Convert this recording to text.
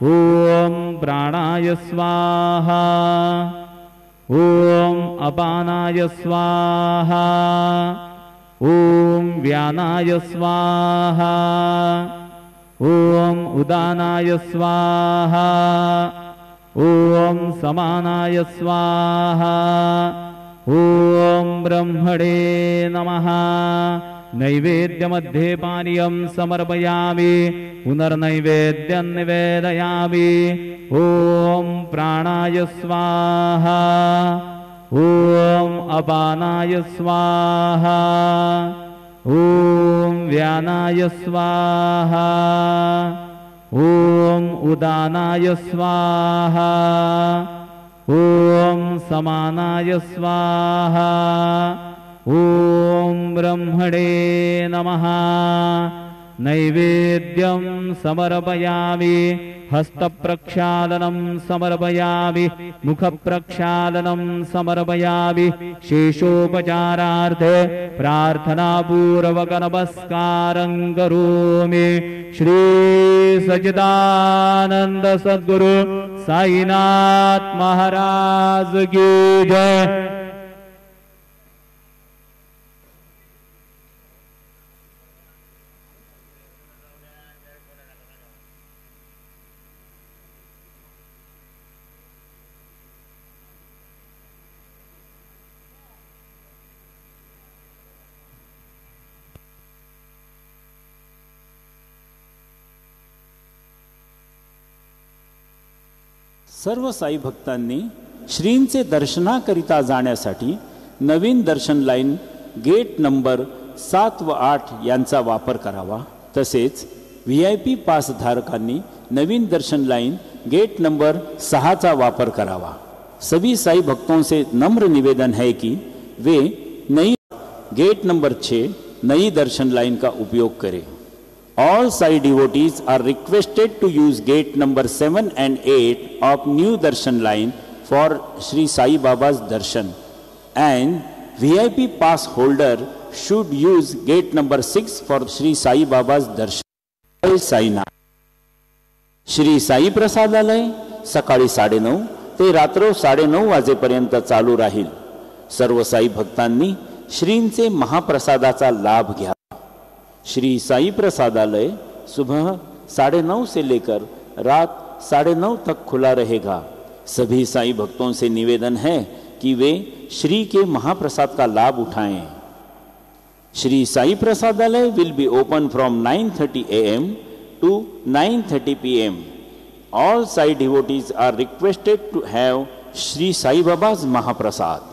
ओम प्राणाय स्वाहा। ओम अपानाय स्वाहा। ओम व्यानाय स्वाहा। ओम उदानाय स्वाहा। ओम समानाय स्वाहा। ओम ब्रह्मणे नमः। नैवेद्यमध्ये पानीयं समर्पयामि। पुनर्नैवेद्यं निवेदयामि। ओम प्राणाय स्वाहा। ओम अपानाय स्वाहा। ओम व्यानाय स्वाहा। ओम उदानाय स्वाहा। ओम समानाय स्वाहा। ओम ब्रह्मणे नमः। नैवेद्यं समर्पयामि। हस्तप्रक्षालनं समर्पयामि। मुखप्रक्षालनं समर्पयामि। शेषोपचारार्थे प्रार्थनापूर्वक नमस्कारं करोमि। श्री सच्चिदानंद सद्गुरु साईनाथ महाराज की जय। सर्व साई भक्तांनी श्रींचे दर्शनाकरिता जाण्यासाठी नवीन दर्शन लाईन गेट नंबर 7 व 8 यांचा वापर करावा। तसेच VIP पास धारकांनी नवीन दर्शन लाइन गेट नंबर 6 का वापर करावा। सभी साई भक्तों से नम्र निवेदन है कि वे नई गेट नंबर 6 नई दर्शन लाइन का उपयोग करें। All Sai devotees are requested to use gate number 7 and 8 of new darshan line for Sri Sai Baba's darshan, and VIP pass holder should use gate number 6 for Sri Sai Baba's darshan. जय साईनाथ। श्री साई प्रसादालय सकाळी 9:30 ते रात्र 9:30 वाजेपर्यंत चालू राहील। सर्व साई भक्तांनी श्रींचे महाप्रसादाचा लाभ घ्या। श्री साई प्रसादालय सुबह 9:30 से लेकर रात 9:30 तक खुला रहेगा। सभी साई भक्तों से निवेदन है कि वे श्री के महाप्रसाद का लाभ उठाएं। Shri Sai Prasadalaya will be open from 9:30 AM to 9:30 PM. All Sai devotees are requested to have Sri Sai Baba's Mahaprasad.